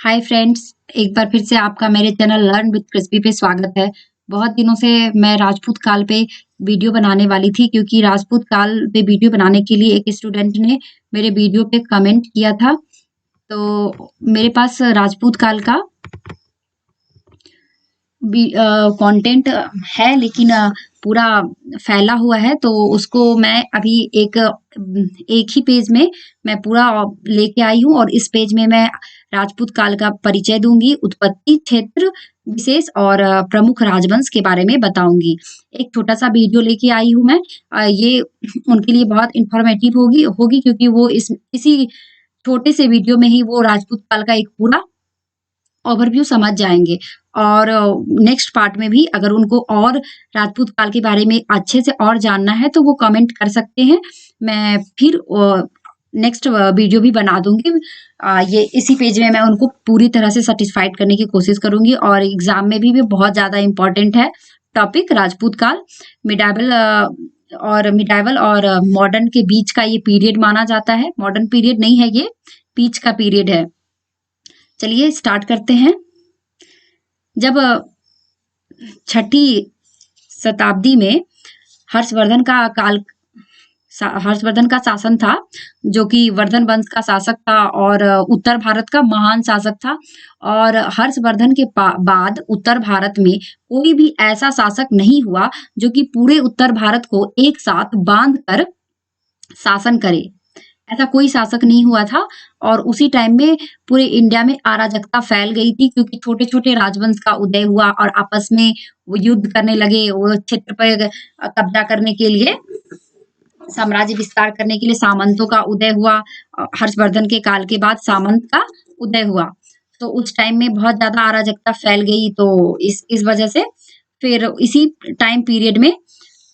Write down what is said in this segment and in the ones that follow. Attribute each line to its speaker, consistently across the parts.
Speaker 1: Hi friends, एक बार फिर से आपका मेरे चैनल लर्न विद क्रिस्पी पे स्वागत है। बहुत दिनों से मैं राजपूत काल पे वीडियो बनाने वाली थी क्योंकि राजपूत काल पे वीडियो बनाने के लिए एक स्टूडेंट ने मेरे वीडियो पे कमेंट किया था। तो मेरे पास राजपूत काल का कंटेंट है लेकिन पूरा फैला हुआ है, तो उसको मैं अभी एक ही पेज में मैं पूरा लेके आई हूँ और इस पेज में मैं राजपूत काल का परिचय दूंगी, उत्पत्ति, क्षेत्र विशेष और प्रमुख राजवंश के बारे में बताऊंगी। एक छोटा सा वीडियो लेके आई हूँ मैं। ये उनके लिए बहुत इंफॉर्मेटिव होगी क्योंकि वो इसी छोटे से वीडियो में ही वो राजपूत काल का एक पूरा ओवरव्यू समझ जाएंगे। और नेक्स्ट पार्ट में भी अगर उनको और राजपूत काल के बारे में अच्छे से और जानना है तो वो कमेंट कर सकते हैं। मैं फिर नेक्स्ट वीडियो भी बना दूंगी। ये इसी पेज में मैं उनको पूरी तरह से सेटिस्फाइड करने की कोशिश करूंगी और एग्जाम में भी बहुत ज्यादा इम्पोर्टेंट है टॉपिक राजपूत काल। मिडाइवल और मॉडर्न के बीच का ये पीरियड माना जाता है। मॉडर्न पीरियड नहीं है, ये बीच का पीरियड है। चलिए स्टार्ट करते हैं। जब छठी शताब्दी में हर्षवर्धन का शासन था, जो कि वर्धन वंश का शासक था और उत्तर भारत का महान शासक था। और हर्षवर्धन के बाद उत्तर भारत में कोई भी ऐसा शासक नहीं हुआ जो कि पूरे उत्तर भारत को एक साथ बांध कर शासन करे। ऐसा कोई शासक नहीं हुआ था और उसी टाइम में पूरे इंडिया में अराजकता फैल गई थी क्योंकि छोटे छोटे राजवंश का उदय हुआ और आपस में वो युद्ध करने लगे। वो क्षेत्र पर कब्जा करने के लिए, साम्राज्य विस्तार करने के लिए सामंतों का उदय हुआ। हर्षवर्धन के काल के बाद सामंत का उदय हुआ, तो उस टाइम में बहुत ज्यादा अराजकता फैल गई। तो इस वजह से फिर इसी टाइम पीरियड में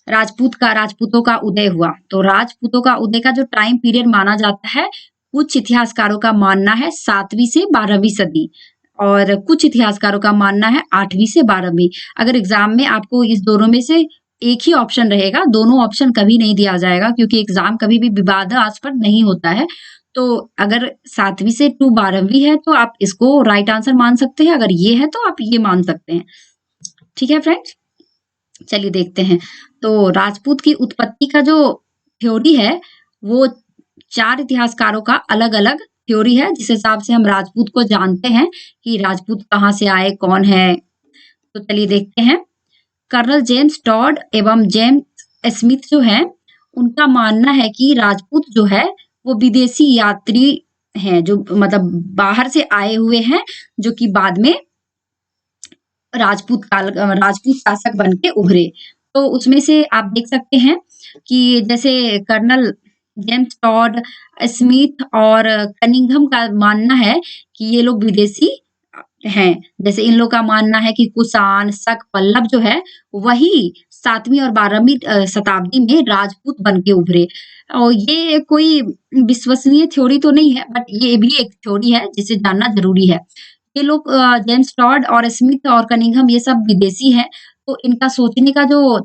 Speaker 1: राजपूतों का उदय हुआ। तो राजपूतों का उदय का जो टाइम पीरियड माना जाता है, कुछ इतिहासकारों का मानना है 7वीं से 12वीं सदी और कुछ इतिहासकारों का मानना है 8वीं से 12वीं। अगर एग्जाम में आपको इस दोनों में से एक ही ऑप्शन रहेगा, दोनों ऑप्शन कभी नहीं दिया जाएगा क्योंकि एग्जाम कभी भी विवादास्पद नहीं होता है। तो अगर 7वीं से टू 12वीं है तो आप इसको राइट आंसर मान सकते हैं, अगर ये है तो आप ये मान सकते हैं। ठीक है फ्रेंड्स, चलिए देखते हैं। तो राजपूत की उत्पत्ति का जो थ्योरी है वो 4 इतिहासकारों का अलग अलग थ्योरी है, जिस हिसाब से हम राजपूत को जानते हैं कि राजपूत कहाँ से आए, कौन है। तो चलिए देखते हैं। कर्नल जेम्स टॉड एवं जेम्स स्मिथ जो है, उनका मानना है कि राजपूत जो है वो विदेशी यात्री हैं, जो मतलब बाहर से आए हुए हैं, जो कि बाद में राजपूत शासक बन के उभरे। तो उसमें से आप देख सकते हैं कि जैसे कर्नल जेम्स टॉड, स्मिथ और कनिंघम का मानना है कि ये लोग विदेशी हैं। जैसे इन लोग का मानना है कि कुषाण, शक, पल्लव जो है वही 7वीं और 12वीं शताब्दी में राजपूत बन के उभरे। और ये कोई विश्वसनीय थ्योरी तो नहीं है, बट ये भी एक थ्योरी है जिसे जानना जरूरी है। ये लोग जेम्स टॉड और स्मिथ और कनिंघम ये सब विदेशी हैं, तो इनका सोचने का जो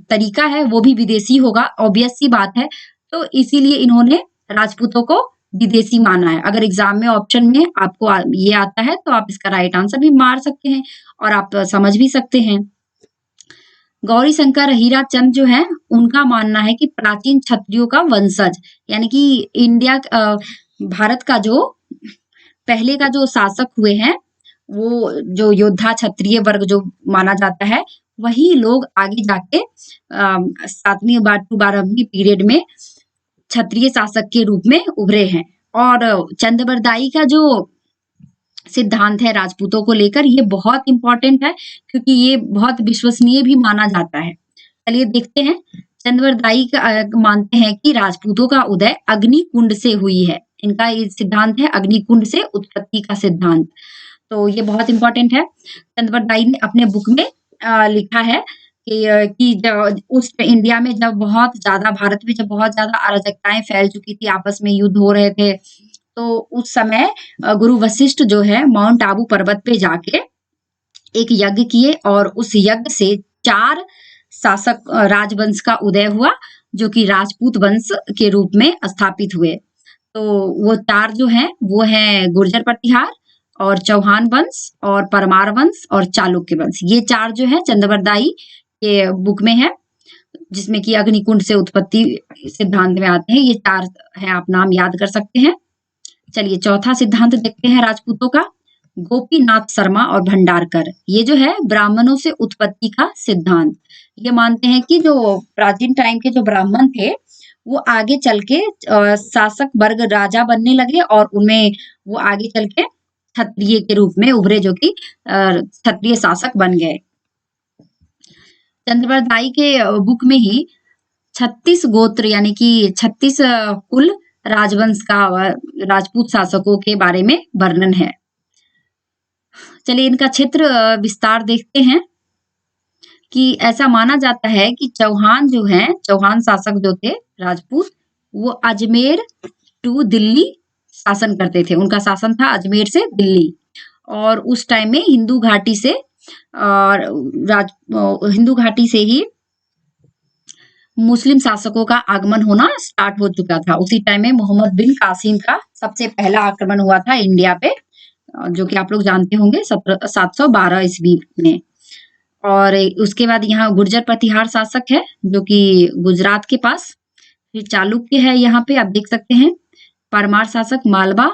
Speaker 1: तरीका है वो भी विदेशी होगा, ऑब्वियस सी बात है। तो इसीलिए इन्होंने राजपूतों को विदेशी माना है। अगर एग्जाम में ऑप्शन में आपको ये आता है तो आप इसका राइट आंसर भी मार सकते हैं और आप समझ भी सकते हैं। गौरी शंकर हीराचंद जो है, उनका मानना है कि प्राचीन क्षत्रियों का वंशज, यानी कि भारत का जो पहले का जो शासक हुए हैं, वो जो योद्धा क्षत्रिय वर्ग जो माना जाता है, वही लोग आगे जाके 7वीं टू 12वीं पीरियड में क्षत्रिय शासक के रूप में उभरे हैं। और चंद्रबरदाई का जो सिद्धांत है राजपूतों को लेकर, ये बहुत इंपॉर्टेंट है क्योंकि ये बहुत विश्वसनीय भी माना जाता है। चलिए देखते हैं। चंद्रबरदाई मानते हैं कि राजपूतों का उदय अग्निकुंड से हुई है। इनका ये सिद्धांत है अग्निकुंड से उत्पत्ति का सिद्धांत। तो ये बहुत इंपॉर्टेंट है। चंद्रबरदाई ने अपने बुक में लिखा है कि उस इंडिया में जब बहुत ज्यादा, भारत में जब बहुत ज्यादा अराजकताएं फैल चुकी थी, आपस में युद्ध हो रहे थे, तो उस समय गुरु वशिष्ठ जो है माउंट आबू पर्वत पे जाके एक यज्ञ किए और उस यज्ञ से 4 शासक राजवंश का उदय हुआ, जो कि राजपूत वंश के रूप में स्थापित हुए। तो वो 4 जो हैं वो हैं गुर्जर प्रतिहार, और चौहान वंश और परमार वंश और चालुक्य वंश। ये 4 जो है चंद्रवरदाई के बुक में है, जिसमें कि अग्निकुंड से उत्पत्ति सिद्धांत में आते हैं। ये 4 हैं, आप नाम याद कर सकते हैं। चलिए चौथा सिद्धांत देखते हैं राजपूतों का। गोपीनाथ शर्मा और भंडारकर, ये जो है ब्राह्मणों से उत्पत्ति का सिद्धांत। ये मानते हैं कि जो प्राचीन टाइम के जो ब्राह्मण थे वो आगे चल के शासक वर्ग राजा बनने लगे और उनमें वो आगे चल के क्षत्रिय के रूप में उभरे, जो कि क्षत्रिय शासक बन गए। चंद्रवरदाई के बुक में ही 36 गोत्र यानी कि 36 कुल राजवंश का राजपूत शासकों के बारे में वर्णन है। चलिए इनका क्षेत्र विस्तार देखते हैं कि ऐसा माना जाता है कि चौहान जो हैं, चौहान शासक जो थे राजपूत, वो अजमेर टू दिल्ली शासन करते थे। उनका शासन था अजमेर से दिल्ली, और उस टाइम में हिंदू घाटी से हिंदू घाटी से ही मुस्लिम शासकों का आगमन होना स्टार्ट हो चुका था। उसी टाइम में मोहम्मद बिन कासिम का सबसे पहला आक्रमण हुआ था इंडिया पे, जो कि आप लोग जानते होंगे 712 ईस्वी में। और उसके बाद यहाँ गुर्जर प्रतिहार शासक है जो कि गुजरात के पास। फिर चालुक्य है, यहाँ पे आप देख सकते हैं। परमार शासक मालवा,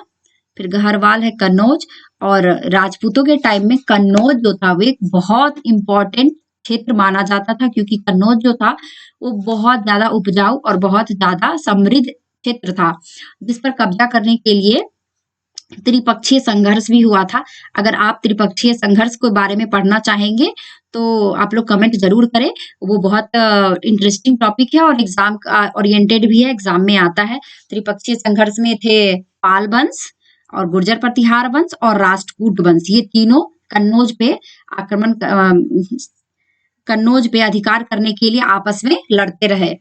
Speaker 1: फिर गहरवाल है कन्नौज। और राजपूतों के टाइम में कन्नौज जो था वो एक बहुत इंपॉर्टेंट क्षेत्र माना जाता था, क्योंकि कन्नौज जो था वो बहुत ज्यादा उपजाऊ और बहुत ज्यादा समृद्ध क्षेत्र था, जिस पर कब्जा करने के लिए त्रिपक्षीय संघर्ष भी हुआ था। अगर आप त्रिपक्षीय संघर्ष के बारे में पढ़ना चाहेंगे तो आप लोग कमेंट जरूर करें। वो बहुत इंटरेस्टिंग टॉपिक है और एग्जाम ओरिएंटेड भी है, एग्जाम में आता है। त्रिपक्षीय संघर्ष में थे पाल वंश और गुर्जर प्रतिहार वंश और राष्ट्रकूट वंश। ये तीनों कन्नौज पे आक्रमण, कन्नौज पे अधिकार करने के लिए आपस में लड़ते रहे,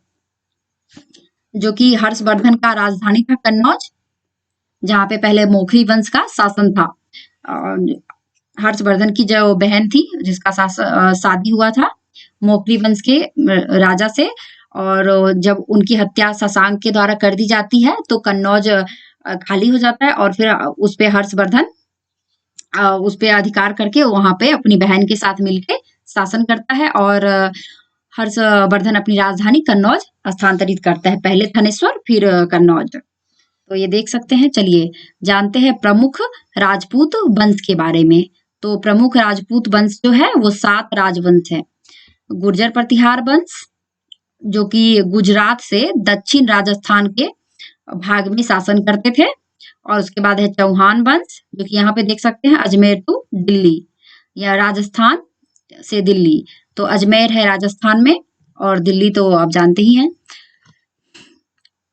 Speaker 1: जो कि हर्षवर्धन का राजधानी था कन्नौज, जहाँ पे पहले मोखरी वंश का शासन था। हर्षवर्धन की जो बहन थी जिसका शादी हुआ था मोखरी वंश के राजा से, और जब उनकी हत्या शशांक के द्वारा कर दी जाती है तो कन्नौज खाली हो जाता है, और फिर उस पे हर्षवर्धन उस पे अधिकार करके वहां पे अपनी बहन के साथ मिलके शासन करता है, और हर्षवर्धन अपनी राजधानी कन्नौज स्थानांतरित करता है, पहले थनेश्वर फिर कन्नौज। तो ये देख सकते हैं। चलिए जानते हैं प्रमुख राजपूत वंश के बारे में। तो प्रमुख राजपूत वंश जो है वो 7 राजवंश है। गुर्जर प्रतिहार वंश जो कि गुजरात से दक्षिण राजस्थान के भाग में शासन करते थे, और उसके बाद है चौहान वंश जो कि यहाँ पे देख सकते हैं अजमेर टू दिल्ली, या राजस्थान से दिल्ली। तो अजमेर है राजस्थान में और दिल्ली तो आप जानते ही हैं।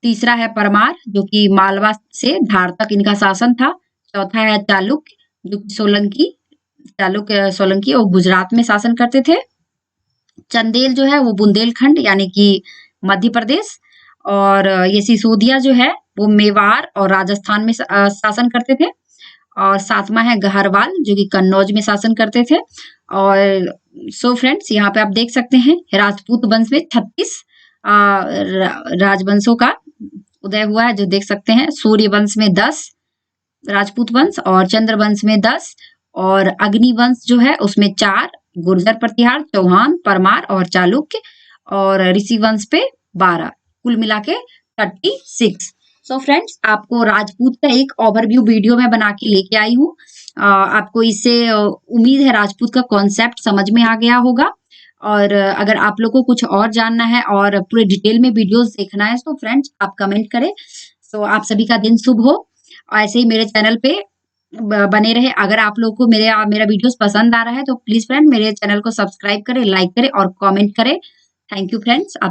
Speaker 1: तीसरा है परमार जो कि मालवा से धार तक इनका शासन था। चौथा है चालुक्य जो कि सोलंकी और गुजरात में शासन करते थे। चंदेल जो है वो बुंदेलखंड यानी कि मध्य प्रदेश, और ये सिसोदिया जो है वो मेवाड़ और राजस्थान में शासन करते थे। और 7वां है गहरवाल जो कि कन्नौज में शासन करते थे। और सो फ्रेंड्स यहाँ पे आप देख सकते हैं राजपूत वंश में 36 राजवंशों का उदय हुआ है, जो देख सकते हैं। सूर्य वंश में 10 राजपूत वंश, और चंद्र वंश में 10, और अग्नि वंश जो है उसमें 4, गुर्जर प्रतिहार, चौहान, परमार और चालुक्य, और ऋषि वंश पे 12, कुल मिला के 36। सो फ्रेंड्स आपको राजपूत का एक ओवरव्यू वीडियो में बना के लेके आई हूँ। आपको इससे उम्मीद है राजपूत का कॉन्सेप्ट समझ में आ गया होगा। और अगर आप लोग को कुछ और जानना है और पूरे डिटेल में वीडियोस देखना है तो फ्रेंड्स आप कमेंट करें। सो आप सभी का दिन शुभ हो, और ऐसे ही मेरे चैनल पे बने रहे। अगर आप लोग को मेरा वीडियोस पसंद आ रहा है तो प्लीज फ्रेंड मेरे चैनल को सब्सक्राइब करें, लाइक करें और कमेंट करें। Thank you friends.